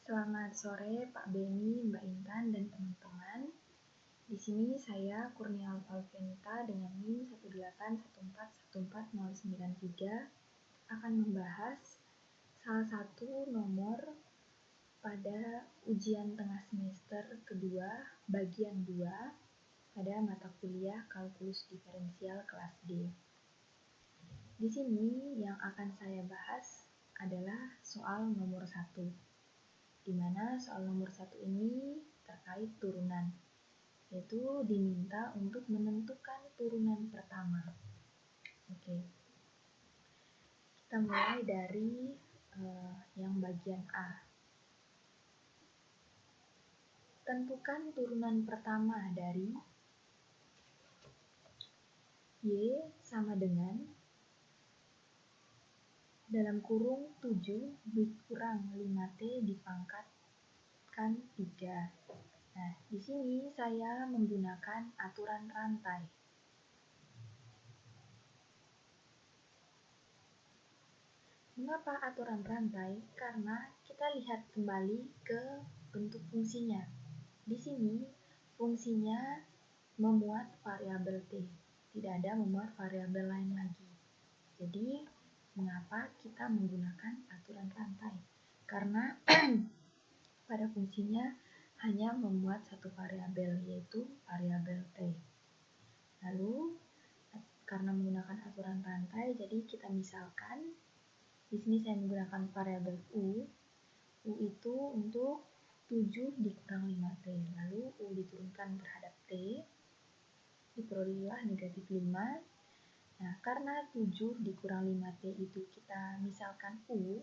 Selamat sore Pak Beni, Mbak Intan, dan teman-teman. Di sini saya Kurnia Alvenita dengan NIM 181414193 akan membahas salah satu nomor pada ujian tengah semester kedua bagian 2 pada mata kuliah kalkulus diferensial kelas D. Di sini yang akan saya bahas adalah soal nomor 1. Di mana soal nomor 1 ini terkait turunan, yaitu diminta untuk menentukan turunan pertama. Oke, kita mulai dari yang bagian A. Tentukan turunan pertama dari Y sama dengan dalam kurung 7 dikurang 5T dipangkatkan 3. Nah, di sini saya menggunakan aturan rantai. Mengapa aturan rantai? Karena kita lihat kembali ke bentuk fungsinya. Di sini fungsinya memuat variabel T, tidak ada memuat variabel lain lagi. Jadi, mengapa kita menggunakan aturan rantai? Karena pada fungsinya hanya memuat satu variabel, yaitu variabel T. Lalu, karena menggunakan aturan rantai, jadi kita misalkan di sini saya menggunakan variabel U. U itu untuk 7 dikurang 5T. Lalu U diturunkan terhadap T. Diperolehlah negatif 5. Nah, karena 7 dikurang 5T itu kita misalkan U,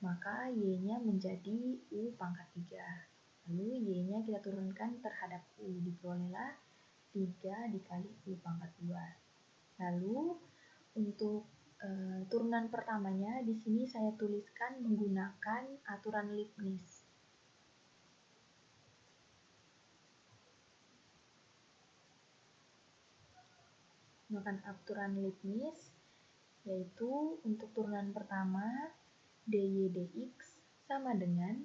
maka Y-nya menjadi U pangkat 3. Lalu Y-nya kita turunkan terhadap U. Diperolehlah 3 dikali U pangkat 2. Lalu, untuk turunan pertamanya di sini saya tuliskan menggunakan aturan Leibniz. Menggunakan aturan Leibniz, yaitu untuk turunan pertama dy dx sama dengan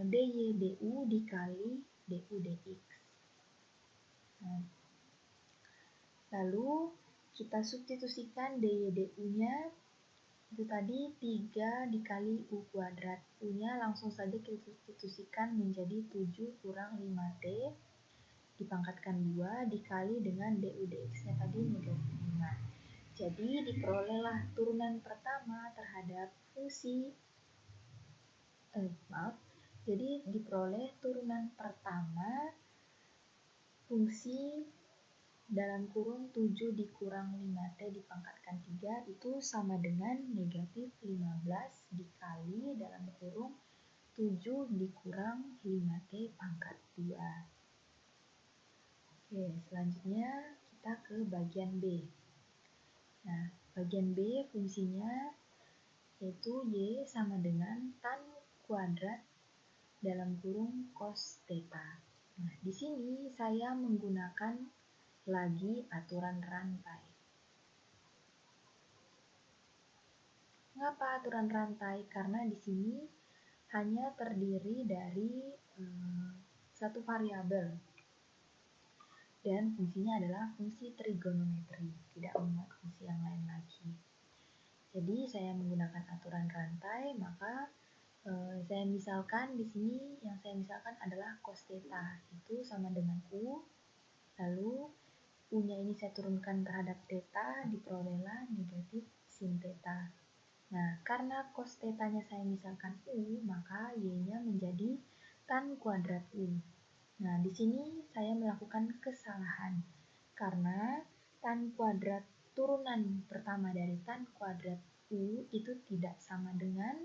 dy du dikali du dx. Nah, lalu kita substitusikan dy du-nya itu tadi 3 dikali U kuadrat. U-nya langsung saja kita substitusikan menjadi 7 kurang 5T dipangkatkan 2 dikali dengan du dx-nya tadi negatif 5. Jadi diperolehlah turunan pertama terhadap fungsi jadi diperoleh turunan pertama fungsi dalam kurung 7 dikurang 5T dipangkatkan 3 itu sama dengan negatif 15 dikali dalam kurung 7 dikurang 5T pangkat 2. Oke, selanjutnya kita ke bagian B. Nah, bagian B fungsinya yaitu Y sama dengan tan kuadrat dalam kurung cos theta. Nah, di sini saya menggunakan lagi aturan rantai. Mengapa aturan rantai? Karena di sini hanya terdiri dari satu variabel dan fungsinya adalah fungsi trigonometri, tidak memuat fungsi yang lain lagi. Jadi saya menggunakan aturan rantai, maka saya misalkan di sini yang saya misalkan adalah cos theta itu sama dengan U. Lalu U-nya ini saya turunkan terhadap theta, diperolehlah negatif sin theta. Nah, karena cos theta-nya saya misalkan U, maka Y-nya menjadi tan kuadrat U. Nah, di sini saya melakukan kesalahan karena tan kuadrat turunan pertama dari tan kuadrat U itu tidak sama dengan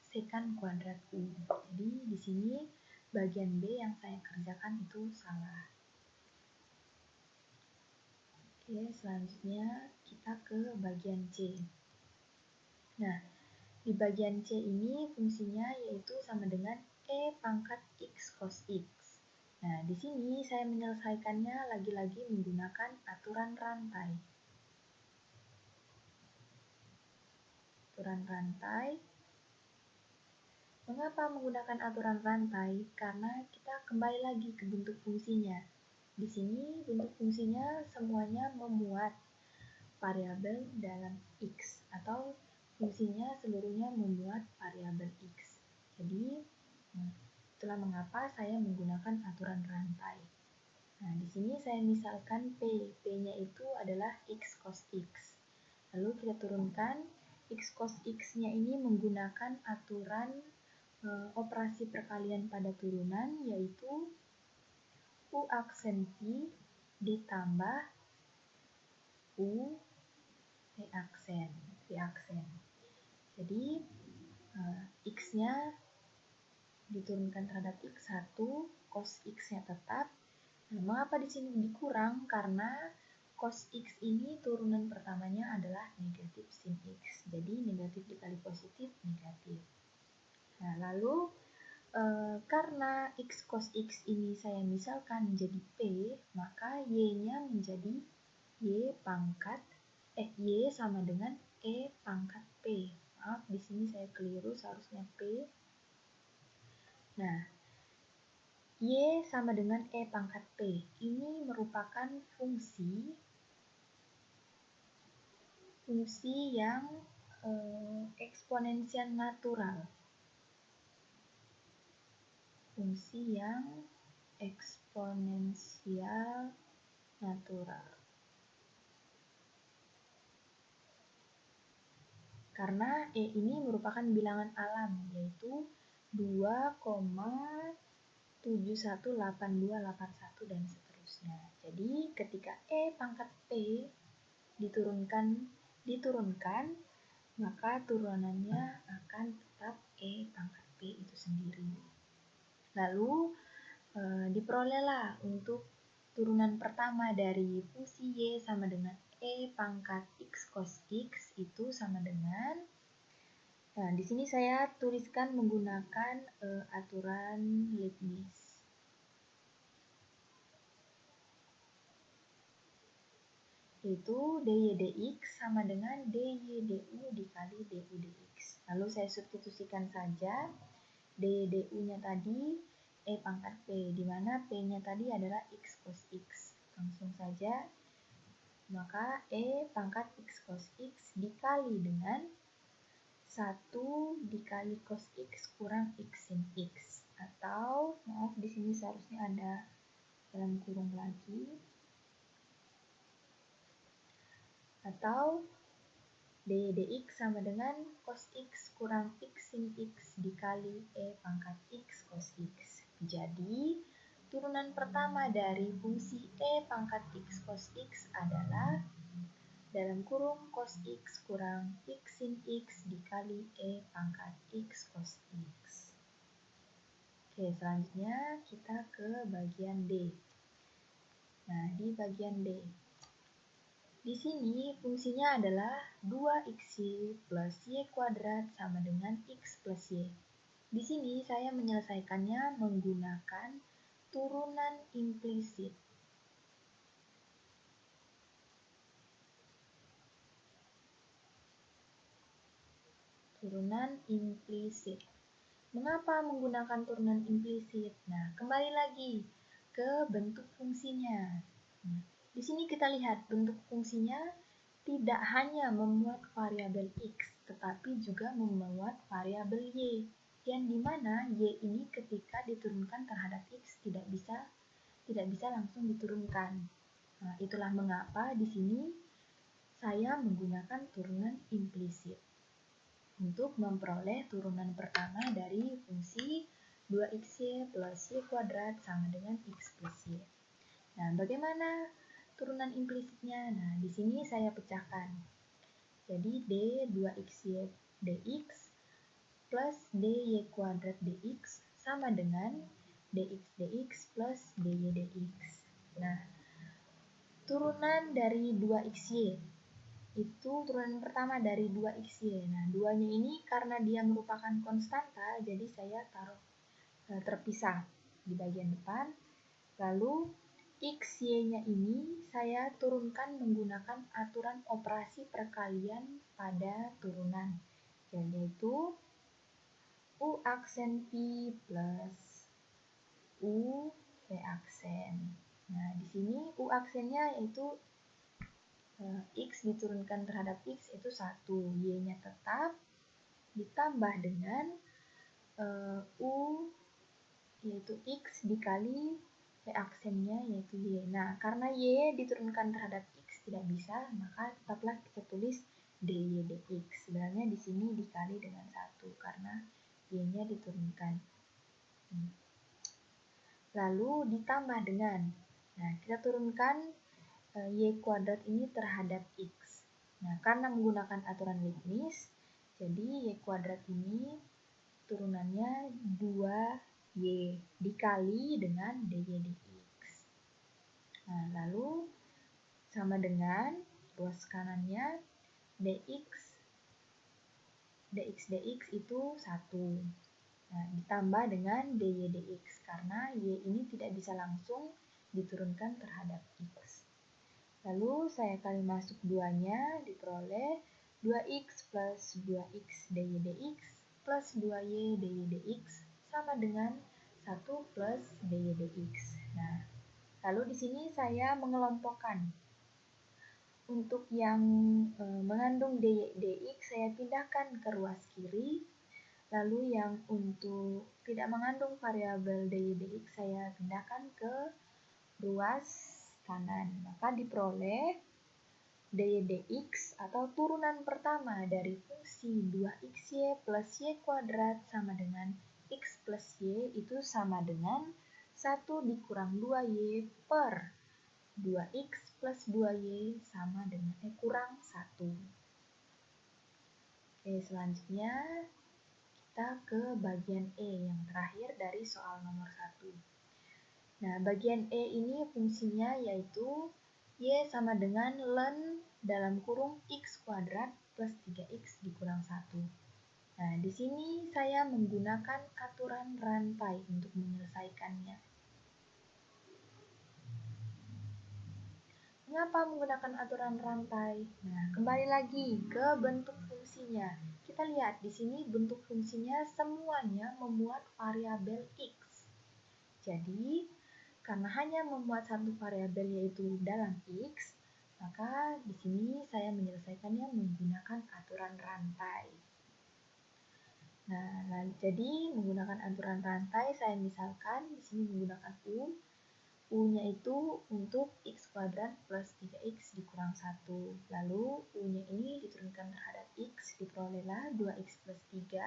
sekan kuadrat U. Jadi di sini bagian B yang saya kerjakan itu salah. Oke, selanjutnya kita ke bagian C. Nah, di bagian C ini fungsinya yaitu sama dengan E pangkat X cos X. Nah, di sini saya menyelesaikannya lagi-lagi menggunakan aturan rantai. aturan rantai. Mengapa menggunakan aturan rantai? Karena kita kembali lagi ke bentuk fungsinya. Di sini bentuk fungsinya semuanya memuat variabel dalam X, atau fungsinya seluruhnya memuat variabel X. Jadi, itulah mengapa saya menggunakan aturan rantai. Nah, di sini saya misalkan P. P-nya itu adalah X cos X. Lalu kita turunkan X cos X-nya ini menggunakan aturan operasi perkalian pada turunan, yaitu U aksen P ditambah U P aksen. Jadi X-nya diturunkan terhadap X1, cos X-nya tetap. Nah, mengapa di sini dikurang? Karena cos X ini turunan pertamanya adalah negatif sin X. Jadi negatif dikali positif, negatif. Nah, lalu karena X cos X ini saya misalkan menjadi P, maka Y-nya menjadi Y sama dengan E pangkat P. Maaf, di sini saya keliru, seharusnya P. Nah, Y sama dengan E pangkat P. Ini merupakan fungsi yang eksponensial natural. Fungsi yang eksponensial natural. Karena E ini merupakan bilangan alam, yaitu 2,718281 dan seterusnya. Jadi ketika E pangkat P diturunkan, maka turunannya akan tetap E pangkat P itu sendiri. Lalu diperolehlah untuk turunan pertama dari fungsi Y sama dengan E pangkat X cos X itu sama dengan, nah di sini saya tuliskan menggunakan aturan Leibniz. Yaitu dy dx sama dengan dy du dikali du dx. Lalu saya substitusikan saja dy du-nya tadi E pangkat P, di mana P-nya tadi adalah X cos X. Langsung saja, maka E pangkat X cos X dikali dengan 1 dikali cos X kurang X sin X. Atau, maaf di sini seharusnya ada dalam kurung lagi. Atau dy dx sama dengan cos X kurang X sin X dikali E pangkat X cos X. Jadi, turunan pertama dari fungsi E pangkat X cos X adalah dalam kurung cos X kurang X sin X dikali E pangkat X cos X. Oke, selanjutnya kita ke bagian D. Nah, di bagian D. Di sini fungsinya adalah 2xy plus y kuadrat sama dengan x plus y. Di sini saya menyelesaikannya menggunakan turunan implisit. Turunan implisit. Mengapa menggunakan turunan implisit? Nah, kembali lagi ke bentuk fungsinya. Nah, di sini kita lihat bentuk fungsinya tidak hanya memuat variabel x, tetapi juga memuat variabel y. Yang dimana y ini ketika diturunkan terhadap x tidak bisa langsung diturunkan. Nah, itulah mengapa di sini saya menggunakan turunan implisit untuk memperoleh turunan pertama dari fungsi 2xy plus y kuadrat sama dengan x plus y. Nah, bagaimana turunan implisitnya? Nah, di sini saya pecahkan. Jadi d 2xy dx plus dy kuadrat dx sama dengan dx dx plus dy dx. Nah, turunan dari 2xy itu turunan pertama dari 2xy. Nah, 2-nya ini karena dia merupakan konstanta, jadi saya taruh terpisah di bagian depan. Lalu xy-nya ini saya turunkan menggunakan aturan operasi perkalian pada turunan. yaitu U aksen P plus U V aksen. Nah, di sini U aksennya yaitu X diturunkan terhadap X itu 1, Y-nya tetap, ditambah dengan U yaitu X dikali V aksennya yaitu Y. Nah, karena Y diturunkan terhadap X tidak bisa, maka tetaplah kita tulis DY dx. Sebenarnya di sini dikali dengan 1 karena Y-nya diturunkan. Lalu ditambah dengan, nah kita turunkan Y kuadrat ini terhadap X. Nah, karena menggunakan aturan Leibniz, jadi Y kuadrat ini turunannya 2Y dikali dengan DY dx. Nah, lalu sama dengan ruas kanannya dx itu 1. Nah, ditambah dengan dy dx karena y ini tidak bisa langsung diturunkan terhadap x. Lalu saya kali masuk 2-nya, diperoleh 2x plus 2x dy dx plus 2y dy dx sama dengan 1 plus dy dx. Nah, lalu di sini saya mengelompokkan. Untuk yang mengandung dy dx saya pindahkan ke ruas kiri. Lalu yang untuk tidak mengandung variabel dy dx saya pindahkan ke ruas kanan. Maka diperoleh dy dx atau turunan pertama dari fungsi 2xy plus y kuadrat sama dengan x plus y itu sama dengan 1 dikurang 2y per 2x plus 2y sama dengan kurang 1. Oke, selanjutnya kita ke bagian E yang terakhir dari soal nomor 1. Nah, bagian E ini fungsinya yaitu Y sama dengan ln dalam kurung X kuadrat plus 3X dikurang 1. Nah, di sini saya menggunakan aturan rantai untuk menyelesaikannya. Mengapa menggunakan aturan rantai? Nah, kembali lagi ke bentuk fungsinya. Kita lihat di sini bentuk fungsinya semuanya memuat variabel X. Jadi, karena hanya memuat satu variabel yaitu dalam X, maka di sini saya menyelesaikannya menggunakan aturan rantai. Nah, jadi menggunakan aturan rantai saya misalkan di sini menggunakan U-nya itu untuk X kuadrat plus 3X dikurang 1. Lalu U-nya ini diturunkan terhadap X, diperolehlah 2X plus 3.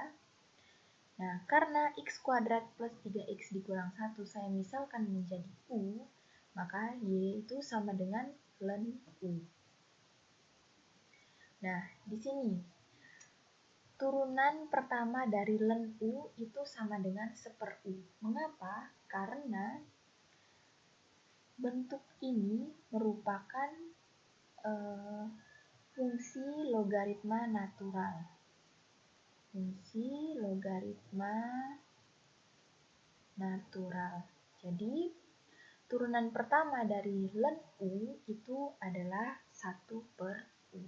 Nah, karena X kuadrat plus 3X dikurang 1 saya misalkan menjadi U, maka Y itu sama dengan ln U. Nah, di sini turunan pertama dari ln U itu sama dengan 1/U. Mengapa? Karena bentuk ini merupakan fungsi logaritma natural. Fungsi logaritma natural. Jadi, turunan pertama dari ln U itu adalah 1/U.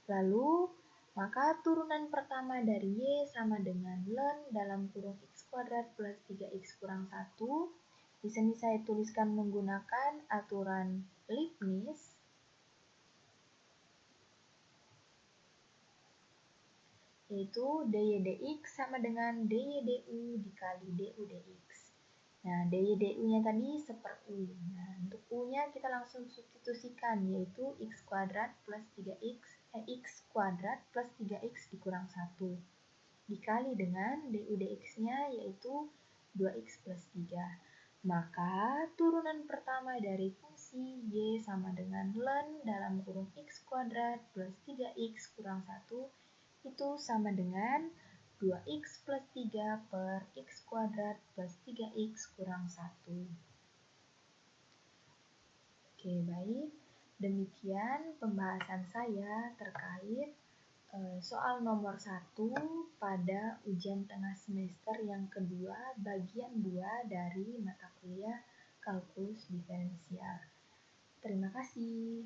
Lalu, maka turunan pertama dari Y sama dengan ln dalam kurung X kuadrat plus 3X kurang 1. Di sini saya tuliskan menggunakan aturan Leibniz. Yaitu dy dx sama dengan dy du dikali du dx. Nah, dy du-nya tadi 1/U. Nah, untuk U-nya kita langsung substitusikan, yaitu X kuadrat plus 3X, X kuadrat plus 3X dikurang 1. Dikali dengan du dx-nya yaitu 2X plus 3. Maka turunan pertama dari fungsi Y sama dengan ln dalam kurung X kuadrat plus 3X kurang 1 itu sama dengan 2X plus 3 per X kuadrat plus 3X kurang 1. Oke, baik. Demikian pembahasan saya terkait soal nomor 1 pada ujian tengah semester yang kedua bagian 2 dari mata kuliah kalkulus diferensial. Terima kasih.